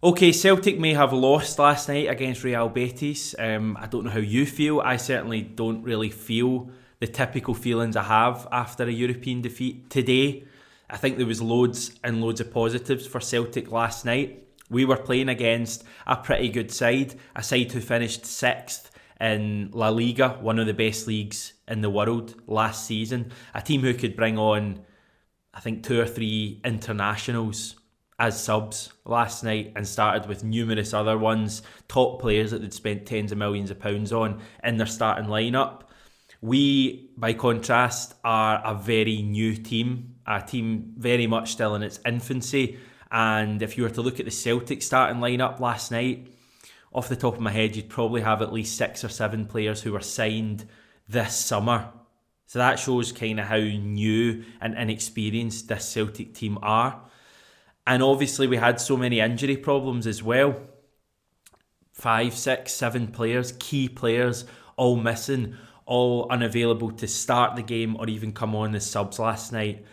Okay, Celtic may have lost last night against Real Betis. I don't know how you feel. I certainly don't really feel the typical feelings I have after a European defeat today. I think there was loads and loads of positives for Celtic last night. We were playing against a pretty good side, a side who finished 6th in La Liga, one of the best leagues in the world last season. A team who could bring on, I think, 2 or 3 internationals as subs last night and started with numerous other ones, top players that they'd spent tens of millions of pounds on in their starting lineup. We, by contrast, are a very new team, a team very much still in its infancy. And if you were to look at the Celtic starting lineup last night, off the top of my head, you'd probably have at least 6 or 7 players who were signed this summer. So that shows kind of how new and inexperienced this Celtic team are. And obviously we had so many injury problems as well. 5, 6, 7 players, key players, all missing, all unavailable to start the game or even come on as subs last night.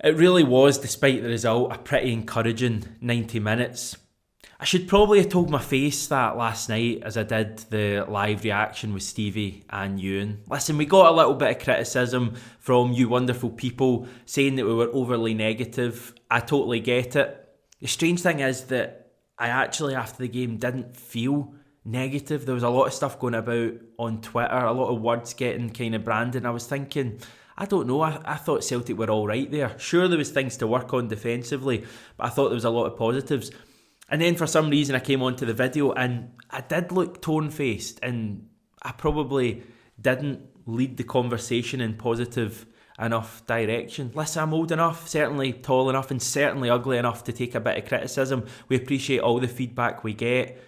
It really was, despite the result, a pretty encouraging 90 minutes. I should probably have told my face that last night as I did the live reaction with Stevie and Ewan. Listen, we got a little bit of criticism from you wonderful people saying that we were overly negative. I totally get it. The strange thing is that I actually, after the game, didn't feel negative. There was a lot of stuff going about on Twitter, a lot of words getting kind of branded. I was thinking, I don't know, I thought Celtic were all right there. Sure, there was things to work on defensively, but I thought there was a lot of positives. And then for some reason I came onto the video and I did look tone-faced and I probably didn't lead the conversation in positive enough direction. Listen, I'm old enough, certainly tall enough and certainly ugly enough to take a bit of criticism. We appreciate all the feedback we get.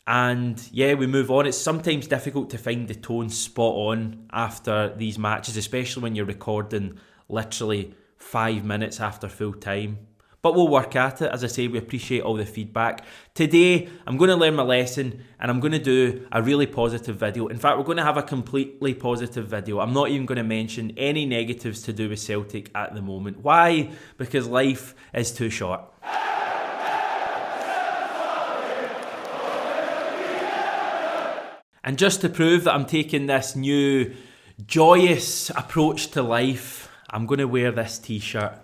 And yeah, we move on. It's sometimes difficult to find the tone spot on after these matches, especially when you're recording literally 5 minutes after full time. But we'll work at it. As I say, we appreciate all the feedback. Today, I'm going to learn my lesson and I'm going to do a really positive video. In fact, we're going to have a completely positive video. I'm not even going to mention any negatives to do with Celtic at the moment. Why? Because life is too short. And just to prove that I'm taking this new joyous approach to life, I'm going to wear this t-shirt.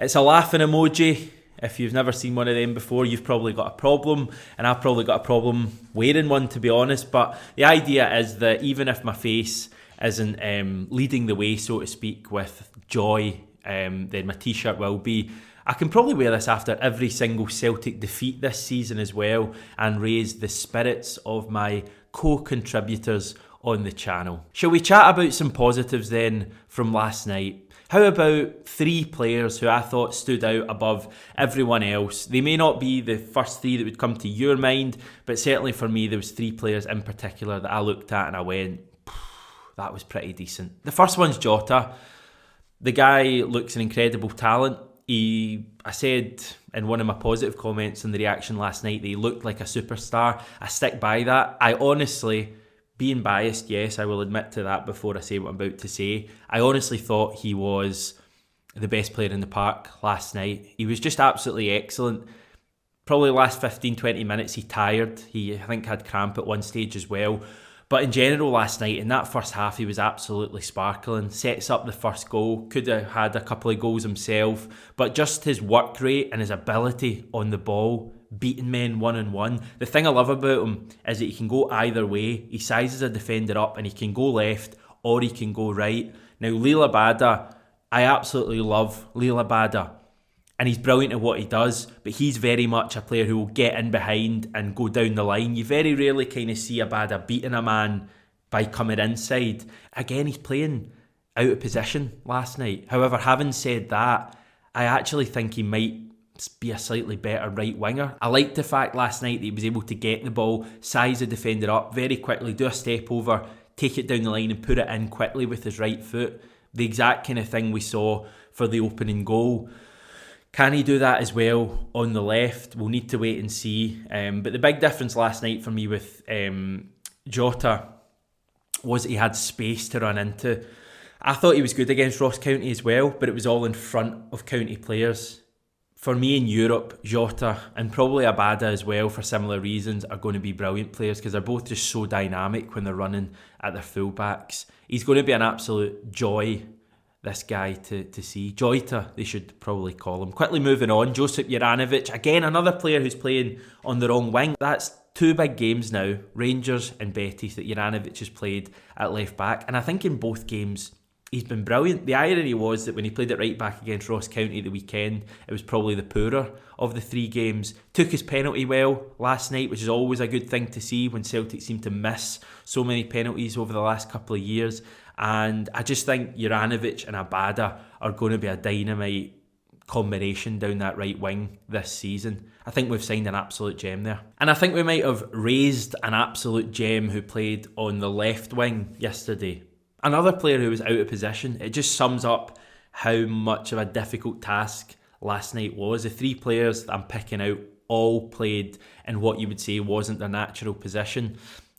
It's a laughing emoji. If you've never seen one of them before, you've probably got a problem, and I've probably got a problem wearing one, to be honest. But the idea is that even if my face isn't leading the way, so to speak, with joy, then my t-shirt will be. I can probably wear this after every single Celtic defeat this season as well, and raise the spirits of my co-contributors on the channel. Shall we chat about some positives then from last night? How about 3 players who I thought stood out above everyone else? They may not be the first 3 that would come to your mind, but certainly for me there was 3 players in particular that I looked at and I went, that was pretty decent. The first one's Jota. The guy looks an incredible talent. I said in one of my positive comments in the reaction last night that he looked like a superstar. I stick by that. I honestly, being biased, yes, I will admit to that before I say what I'm about to say. I honestly thought he was the best player in the park last night. He was just absolutely excellent. Probably the last 15-20 minutes he tired. He, I think, had cramp at one stage as well. But in general last night, in that first half, he was absolutely sparkling. Sets up the first goal. Could have had a couple of goals himself. But just his work rate and his ability on the ball, beating men one-on-one. The thing I love about him is that he can go either way. He sizes a defender up and he can go left or he can go right. Now, Liel Abada, I absolutely love Liel Abada. And he's brilliant at what he does, but he's very much a player who will get in behind and go down the line. You very rarely kind of see Abada beating a man by coming inside. Again, he's playing out of position last night. However, having said that, I actually think he might be a slightly better right winger. I liked the fact last night that he was able to get the ball, size the defender up very quickly, do a step over, take it down the line and put it in quickly with his right foot. The exact kind of thing we saw for the opening goal. Can he do that as well on the left? We'll need to wait and see. But the big difference last night for me with Jota was that he had space to run into. I thought he was good against Ross County as well, but it was all in front of County players. For me in Europe, Jota and probably Abada as well, for similar reasons, are going to be brilliant players because they're both just so dynamic when they're running at their fullbacks. He's going to be an absolute joy, this guy, to see. Jota, they should probably call him. Quickly moving on, Josip Juranovic, again another player who's playing on the wrong wing. That's two big games now, Rangers and Betis, that Juranovic has played at left back, and I think in both games he's been brilliant. The irony was that when he played at right back against Ross County the weekend, it was probably the poorer of the three games. Took his penalty well last night, which is always a good thing to see when Celtic seem to miss so many penalties over the last couple of years. And I just think Juranovic and Abada are going to be a dynamite combination down that right wing this season. I think we've signed an absolute gem there. And I think we might have raised an absolute gem who played on the left wing yesterday. Another player who was out of position. It just sums up how much of a difficult task last night was. The three players that I'm picking out all played in what you would say wasn't their natural position.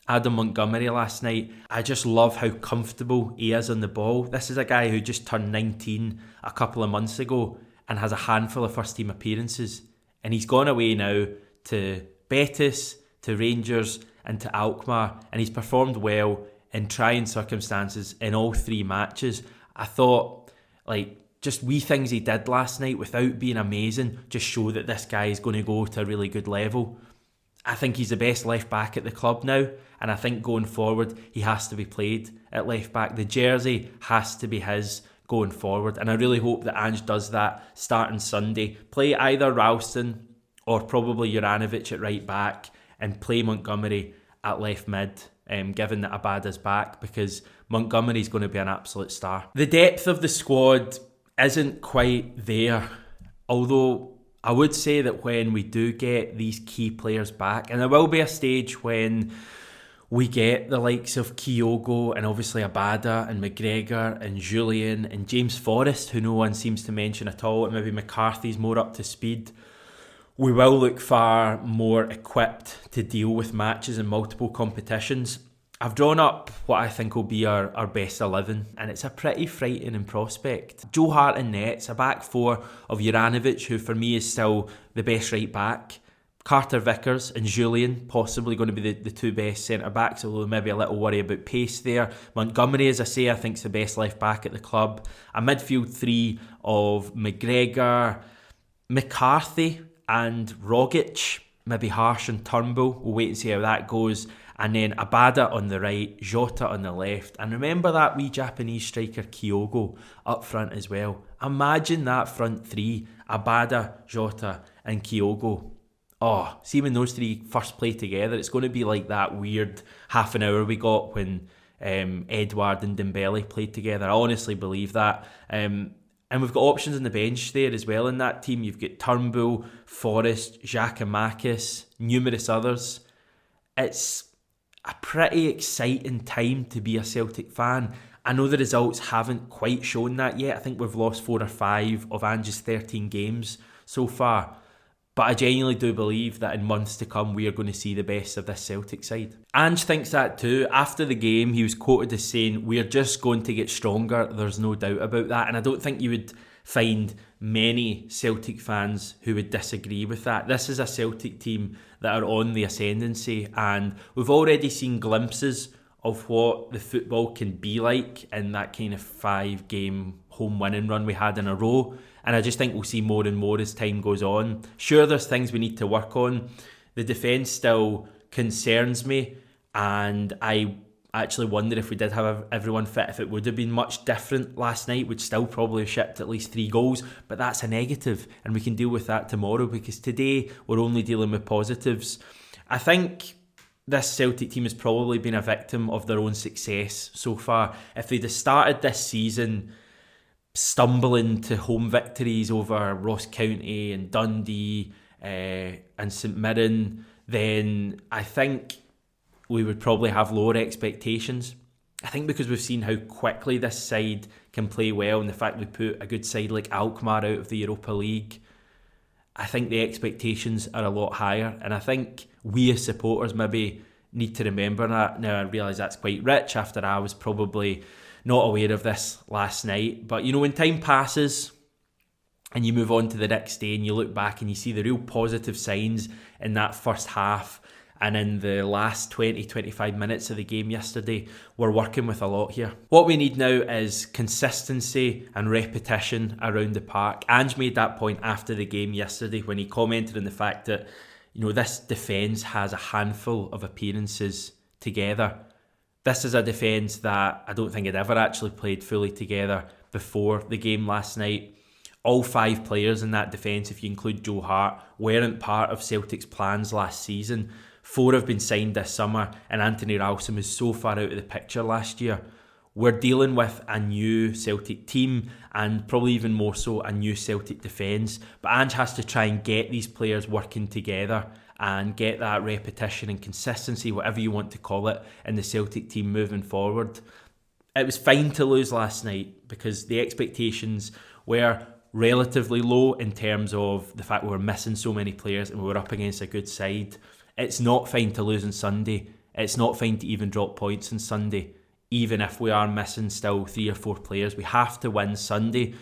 Adam Montgomery last night, I just love how comfortable he is on the ball. This is a guy who just turned 19 a couple of months ago and has a handful of first team appearances. And he's gone away now to Betis, to Rangers and to Alkmaar, and he's performed well in trying circumstances in all three matches. I thought, just wee things he did last night without being amazing just show that this guy is going to go to a really good level. I think he's the best left back at the club now, and I think going forward he has to be played at left back. The jersey has to be his going forward, and I really hope that Ange does that starting Sunday. Play either Ralston or probably Juranovic at right back and play Montgomery at left mid. Given that Abada's back, because Montgomery's going to be an absolute star. The depth of the squad isn't quite there, although I would say that when we do get these key players back, and there will be a stage when we get the likes of Kyogo and obviously Abada and McGregor and Julian and James Forrest, who no one seems to mention at all, and maybe McCarthy's more up to speed, we will look far more equipped to deal with matches in multiple competitions. I've drawn up what I think will be our best 11, and it's a pretty frightening prospect. Joe Hart in nets, a back four of Juranovic, who for me is still the best right back. Carter Vickers and Julian, possibly going to be the two best centre-backs, although maybe a little worry about pace there. Montgomery, as I say, I think is the best left back at the club. A midfield three of McGregor, McCarthy and Rogic, maybe Harsh and Turnbull. We'll wait and see how that goes. And then Abada on the right, Jota on the left. And remember that wee Japanese striker Kyogo up front as well. Imagine that front three, Abada, Jota and Kyogo. Oh, see when those three first play together, it's going to be like that weird half an hour we got when Edouard and Dembele played together. I honestly believe that. And we've got options on the bench there as well in that team. You've got Turnbull, Forrest, Giakoumakis, numerous others. It's a pretty exciting time to be a Celtic fan. I know the results haven't quite shown that yet. I think we've lost 4 or 5 of Ange's 13 games so far. But I genuinely do believe that in months to come we are going to see the best of this Celtic side. Ange thinks that too. After the game he was quoted as saying, "We're just going to get stronger, there's no doubt about that." And I don't think you would find many Celtic fans who would disagree with that. This is a Celtic team that are on the ascendancy, and we've already seen glimpses of what the football can be like in that kind of 5-game home winning run we had in a row. And I just think we'll see more and more as time goes on. Sure, there's things we need to work on. The defence still concerns me, and I actually wonder if we did have everyone fit, if it would have been much different last night. We'd still probably have shipped at least 3 goals, but that's a negative, and we can deal with that tomorrow, because today we're only dealing with positives. I think this Celtic team has probably been a victim of their own success so far. If they'd have started this season stumbling to home victories over Ross County and Dundee and St Mirren, then I think we would probably have lower expectations. I think because we've seen how quickly this side can play well, and the fact we put a good side like Alkmaar out of the Europa League, I think the expectations are a lot higher, and I think we as supporters maybe need to remember that. Now I realise that's quite rich after I was probably not aware of this last night, but you know, when time passes and you move on to the next day and you look back and you see the real positive signs in that first half and in the last 20-25 minutes of the game yesterday, we're working with a lot here. What we need now is consistency and repetition around the park. Ange made that point after the game yesterday when he commented on the fact that, you know, this defence has a handful of appearances together. This is a defence that I don't think had ever actually played fully together before the game last night. All 5 players in that defence, if you include Joe Hart, weren't part of Celtic's plans last season. 4 have been signed this summer, and Anthony Ralston is so far out of the picture last year. We're dealing with a new Celtic team and probably even more so a new Celtic defence. But Ange has to try and get these players working together and get that repetition and consistency, whatever you want to call it, in the Celtic team moving forward. It was fine to lose last night because the expectations were relatively low in terms of the fact we were missing so many players and we were up against a good side. It's not fine to lose on Sunday. It's not fine to even drop points on Sunday, even if we are missing still 3 or 4 players. We have to win Sunday.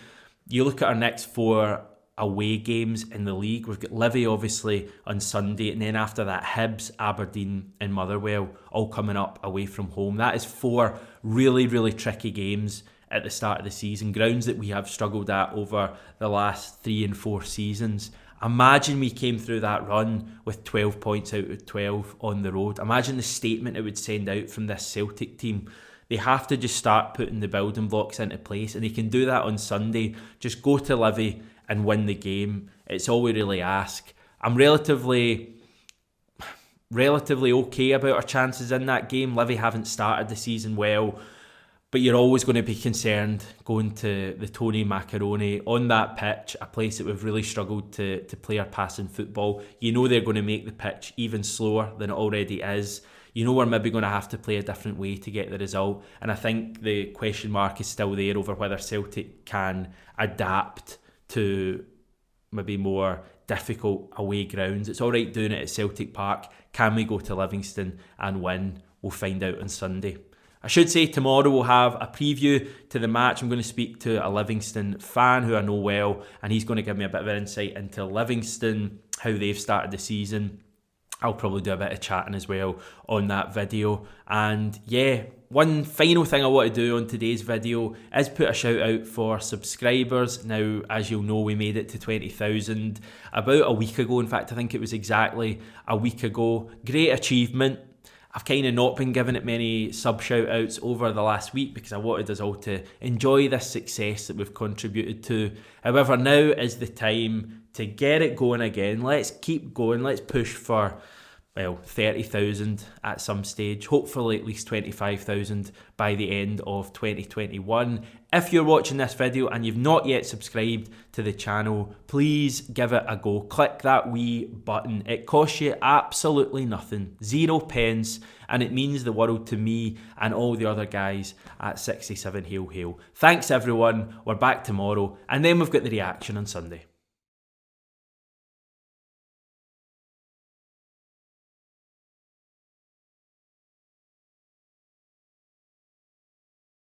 You look at our next 4 away games in the league. We've got Livy obviously on Sunday, and then after that Hibs, Aberdeen and Motherwell all coming up away from home. That is 4 really, really tricky games at the start of the season, grounds that we have struggled at over the last 3 and 4 seasons. Imagine we came through that run with 12 points out of 12 on the road. Imagine the statement it would send out from this Celtic team. They have to just start putting the building blocks into place, and they can do that on Sunday. Just go to Livy and win the game. It's all we really ask. I'm relatively okay about our chances in that game. Livy haven't started the season well, but you're always going to be concerned going to the Tony Macaroni on that pitch, a place that we've really struggled to play our passing football. You know they're going to make the pitch even slower than it already is. You know we're maybe going to have to play a different way to get the result. And I think the question mark is still there over whether Celtic can adapt to maybe more difficult away grounds. It's all right doing it at Celtic Park. Can we go to Livingston and win? We'll find out on Sunday. I should say tomorrow we'll have a preview to the match. I'm going to speak to a Livingston fan who I know well, and he's going to give me a bit of an insight into Livingston, how they've started the season. I'll probably do a bit of chatting as well on that video. And yeah, one final thing I want to do on today's video is put a shout out for subscribers. Now, as you'll know, we made it to 20,000 about a week ago. In fact, I think it was exactly a week ago. Great achievement. I've kind of not been giving it many sub shout outs over the last week because I wanted us all to enjoy this success that we've contributed to. However, now is the time to get it going again. Let's keep going. Let's push for, 30,000 at some stage. Hopefully at least 25,000 by the end of 2021. If you're watching this video and you've not yet subscribed to the channel, please give it a go. Click that wee button. It costs you absolutely nothing. 0 pence. And it means the world to me and all the other guys at 67 Hail Hail. Thanks everyone. We're back tomorrow. And then we've got the reaction on Sunday.